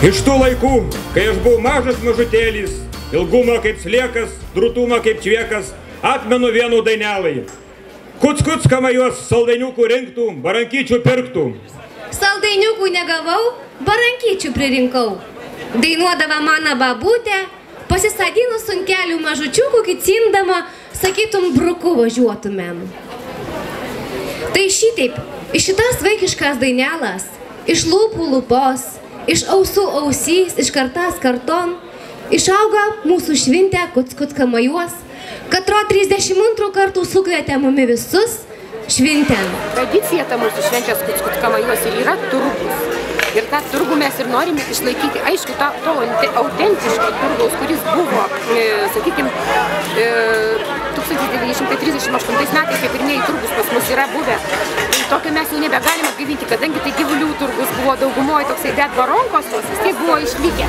Iš tų laikų, kai aš buvau mažas mažutėlis, ilgumo kaip sliekas, drūtumo kaip čviekas, atmenu vienų dainelai. Kuc kamajuos saldainiukų rinktų, barankyčių pirktų. Saldainiukų negavau, barankyčių pririnkau. Dainuodava mano babutė, pasisadinus ant kelių mažučiukų kicindama, sakytum, bruku važiuotumėm. Tai šitaip, iš šitas vaikiškas dainelas, iš lūpų lūpos, iš ausų ausys, iš kartas karton, išauga mūsų šventė kuc kamajuos, katro 32 kartų sukvietė mumi visus šventėn. Tradicija ta mūsų šventės kuc kamajuos ir yra turgus. Ir tą turgų mes ir norime išlaikyti, aišku, to autentiško turgaus, kuris buvo, sakykime, 1938 metais, kai pirmieji turgus pas mus yra buvę. Tokio mes jau nebegalime atgaivinti, kadangi tai gyvulių turgus buvo daugumoje toksai, bet baronkos tos vis tiek buvo išlikę.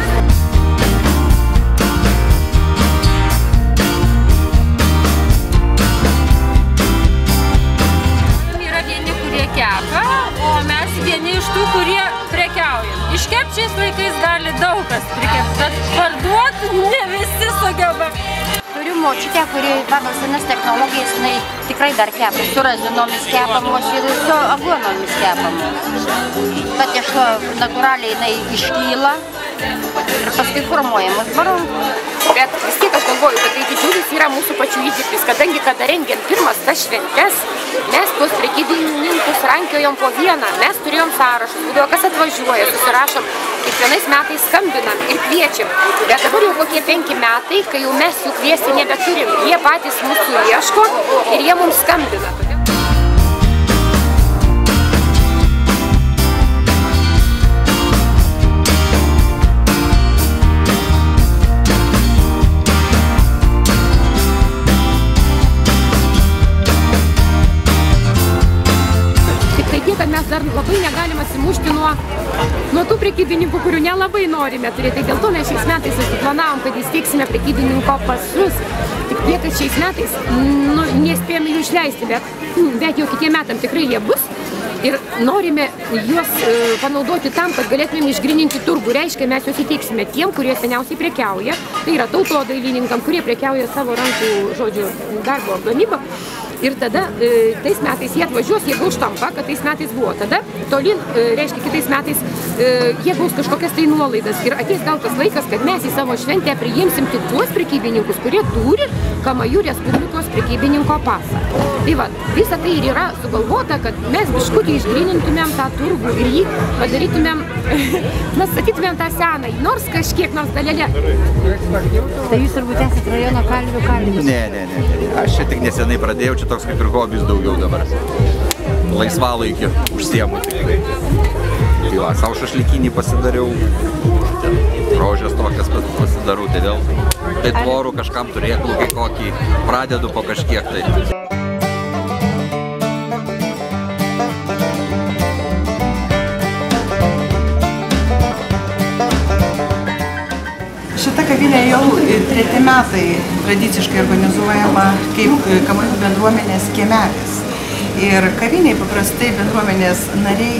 Yra vieni, kurie kepa, o mes vieni iš tų, kurie prekiaujam. Iškepčiais laikais gali daug kas prikepti, bet parduoti ne visi sugeba. Turiu močiutę, kuri pagal senas technologijas, jinai tikrai dar kepa. Su razinomis kepamos ir su aguonomis kepamos. Ta tešla natūraliai jinai iškyla ir paskui formuojamas baronkas. Bet vis tiek aš galvoju, kad tai didžiulis yra mūsų pačių įdirbis, kadangi kada rengiant pirmas tas šventes, mes tuos prekybininkus rankiojom po vieną, mes turėjom sąrašus, būdavo kas atvažiuoja, susirašom, kiekvienais metais skambinam ir kviečiam. Bet dabar jau kokie 5 metai, kai jau mes jų kviesti nebeturim, jie patys mūsų ieško ir jie mums skambina. Mes dar labai negalim atsimušti nuo tų prekybininkų, kurių nelabai norime turėti. Tai dėl to mes šiais metais susiplanavom, kad įsteigsime prekybininko pasus. Tik tiek, kad šiais metais nespėjome jų išleisti, bet jau kitiem metam tikrai jie bus. Ir norime juos panaudoti tam, kad galėtumėm išgryninti turgų. Reiškia, mes juos įteiksime tiem, kurie seniausiai prekiauja. Tai yra tautodailininkam, kurie prekiauja savo rankų, žodžiu, darbo gamybą. Ir tada tais metais jie atvažiuos, jie gaus štampą, kad tais metais buvo. Tada tolyn, reiškia, kitais metais jie gaus kažkokias tai nuolaidas. Ir ateis gal tas laikas, kad mes į savo šventę priimsim tik tuos prekybininkus, kurie turi Kamajų Respublikos prekybininko pasą. Tai va, visa tai ir yra sugalvota, kad mes biškutį išgrynintumėm tą turgų ir jį padarytumėm, statytumėm tą seną, nors kažkiek nors dalelė. Tai jūs turbūt esate rajono kalvių kalvis? Ne. Aš čia tik nesenai pradėjau, čia toks kaip ir hobis daugiau dabar. Laisvalaikį užsiemu tikrai. Tai va, savo šašlikinį pasidariau, rožės tokias pasidarau, tai vėl tai tvorų kažkam turėklų, kai kokį pradedu po kažkiek tai. Šita kavinė jau 3 metai tradiciškai organizuojama kaip Kamajų bendruomenės kiemelis. Ir kaviniai paprastai bendruomenės nariai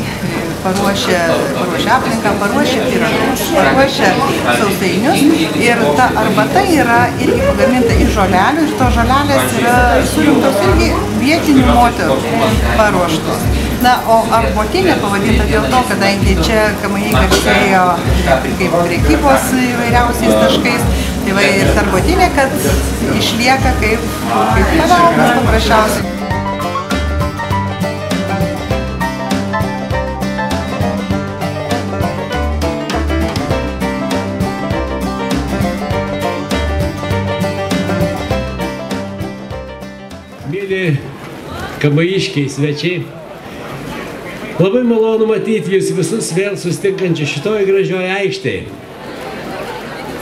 paruošia aplinką, paruošia pyragus, paruošia sausainius. Ir ta arbata yra irgi pagaminta iš žolelių. Ir tos žolelės yra surinktos irgi vietinių moterų paruoštos. Na, o arbotinė pavadinta dėl to, kadangi čia Kamajai garsėjo kaip prekybos įvairiausiais taškais, tai va ir arbotinė, kad išlieka kaip paveldas paprasčiausiai. Mėly kamajiškiai svečiai, labai malonu matyti jūs visus vėl sustinkančių šitoje gražioje aikštėje.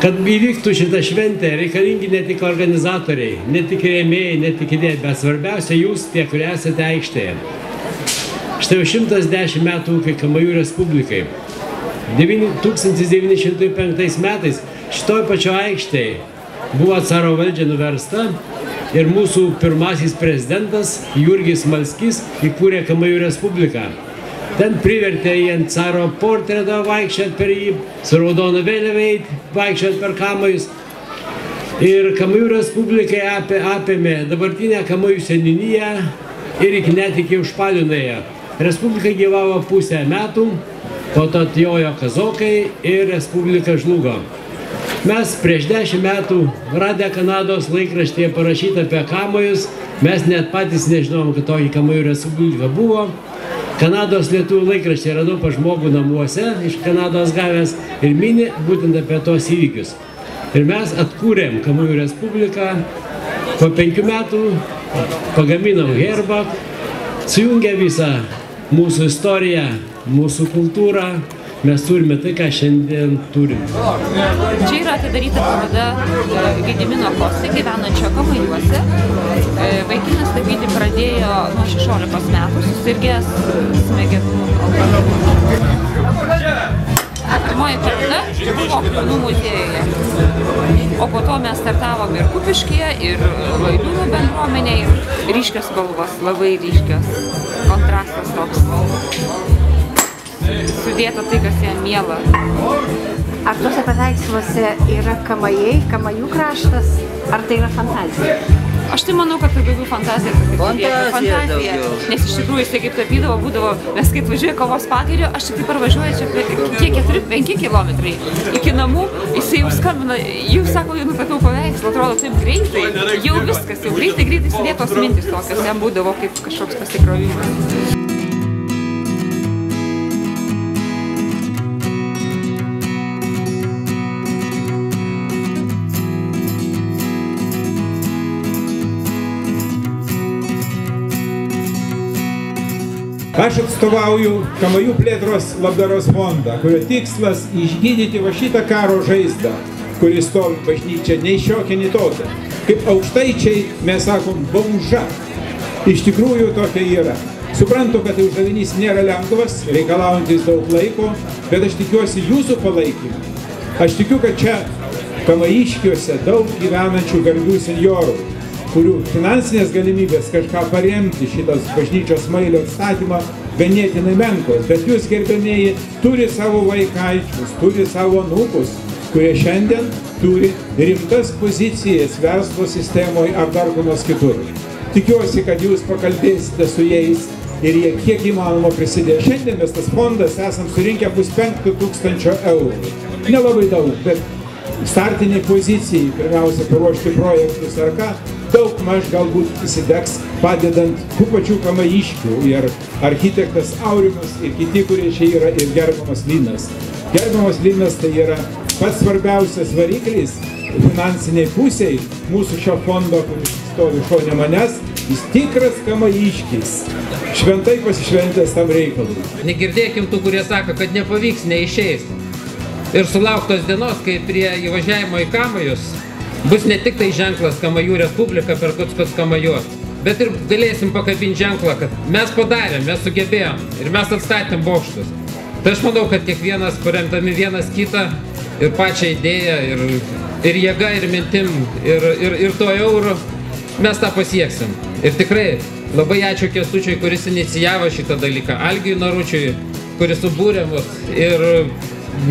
Kad įvyktų šitą šventę, reikalingi ne tik organizatoriai, ne tik rėmėjai, ne tik idėjai, bet svarbiausia jūs, tie, kurie esate aikštėje. Štai jau 110 metų ūkiai Kamajų Respublikai. 1905 metais šitoj pačioje aikštėje buvo caro valdžia nuversta ir mūsų pirmasis prezidentas Jurgis Malskis įkūrė Kamajų Respubliką. Ten privertė jį ant caro portreto vaikščiot per jį, su raudona vėliavai vaikščiot per Kamajus. Ir Kamajų Respublikai apėmė dabartinę Kamajų seniūniją ir net iki Užpalių nuėjo. Respublika gyvavo pusę metų, po to atjojo kazokai ir Respublika žlugo. Mes prieš 10 metų radę Kanados laikraštyje parašytą apie Kamajus, mes net patys nežinom, kad toji Kamajų Respublika buvo. Kanados lietuvių laikraštį radau pas žmogų namuose, iš Kanados gavęs ir mini būtent apie tos įvykius. Ir mes atkūrėm Kamajų Respubliką, po 5 metų pagaminom herbą, sujungė visą mūsų istoriją, mūsų kultūrą, mes turime tai, ką šiandien turim. Čia yra atidaryta paroda Gedimino Kosti, gyvenančio Kamajuose. Vaikinas tapyti pradėjo nuo 16 metų, susirgęs smegenų alkoholizmu. Pirmoji paroda buvo Kriūnų muziejuje, o po to mes startavom ir Kupiškyje, ir Laidūnų bendruomenėje, ryškios spalvos, labai ryškios, kontrastas toks. Sudėta tai, kas jam miela. Ar tuose paveiksluose yra Kamajai, Kamajų kraštas, ar tai yra fantazija? Aš tai manau, kad tai daugiau fantazija. Fantazija. Nes iš tikrųjų jisai kaip tapydavo, būdavo, nes kai važiuoja Kavos Pagiriu, aš tik parvažiuoju čia 4-5 kilometrai iki namų, jisai jau skambina, jau sako, jau nutapiau paveikslą, atrodo taip greitai, jau viskas, jau greitai sudėtos mintis tokios, jam būdavo kaip kažkoks pasikrovimas. Aš atstovauju Kamajų plėtros labdaros fondą, kurio tikslas išgydyti va šitą karo žaizdą, kuris stovi bažnyčia nei šiokia, nei tokia. Kaip aukštaičiai mes sakom, bauža. Iš tikrųjų tokia yra. Suprantu, kad tai uždavinys nėra lengvas, reikalaujantis daug laiko, bet aš tikiuosi jūsų palaikymą. Aš tikiu, kad čia Kamajiškiuose daug gyvenančių garbių senjorų, kurių finansinės galimybės kažką paremti šitas bažnyčios mailio atstatymą ganėtinai menkos. Bet jūs, gerbėmieji, turi savo vaikaičius, turi savo anūkus, kurie šiandien turi rimtas pozicijas verslo sistemoje ar dar kur nors kitur. Tikiuosi, kad jūs pakalbėsite su jais ir jie kiek įmanoma prisidės. Šiandien mes tas fondas esam surinkę 5000 eurų. Nelabai daug, bet startiniai pozicijai, pirmiausia, paruošti projektus ar ką, daug maž galbūt įsidegs padedant tų pačių Kamajiškių ir architektas Aurimas ir kiti, kurie čia yra, ir gerbiamas Linas. Gerbiamas Linas tai yra pats svarbiausias variklis finansiniai pusiai mūsų šio fondo, kuris stovi šone manęs, jis tikras Kamajiškis, šventai pasišventęs tam reikalui. Negirdėkim tų, kurie sako, kad nepavyks, neišeis. Ir sulauktos dienos, kai prie įvažiavimo į Kamajus bus ne tik tai ženklas Kamajų Respublika per Kuckos Kamajos, bet ir galėsim pakabinti ženklą, kad mes padarėm, mes sugebėjom ir mes atstatėm bokštus. Tai aš manau, kad kiekvienas paremdami vienas kitą ir pačią idėją, ir jėga, ir mintim, ir to eurų, mes tą pasieksim. Ir tikrai labai ačiū Kęstučiui, kuris inicijavo šitą dalyką, Algiui Naručiui, kuris subūrė mus ir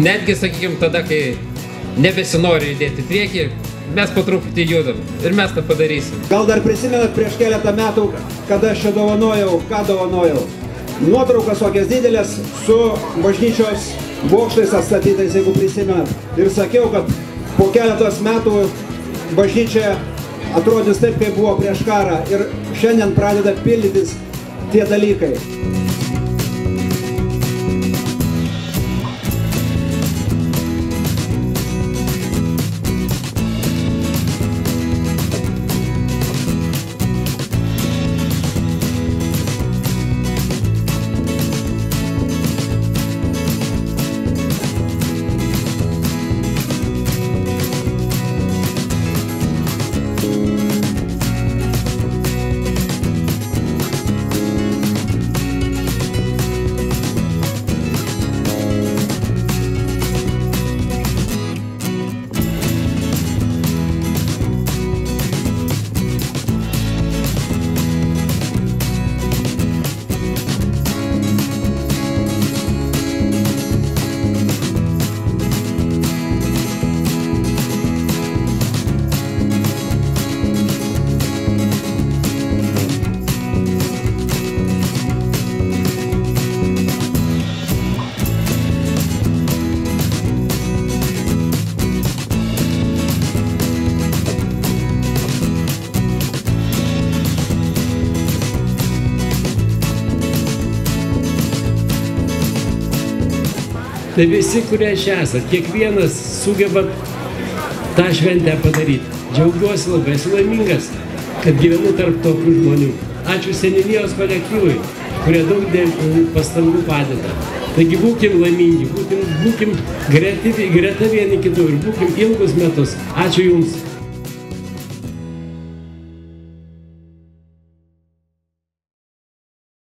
netgi, sakykime, tada, kai nebesinori judėti priekį, mes po truputį judam ir mes tą padarysim. Gal dar prisimenat prieš keletą metų, kada aš čia dovanojau, ką dovanojau? Nuotraukas tokias didelės su bažnyčios bokštais atstatytais, jeigu prisimenat. Ir sakiau, kad po keletos metų bažnyčia atrodys taip, kaip buvo prieš karą. Ir šiandien pradeda pildytis tie dalykai. Tai visi, kurie čia esat, kiekvienas sugebat tą šventę padaryti. Džiaugiuosi labai, esu laimingas, kad gyvenu tarp tokių žmonių. Ačiū seniūnijos kolektyvui, kurie daug pastangų padeda. Taigi būkim laimingi, būkim greta vieni kitų ir būkim ilgus metus. Ačiū Jums.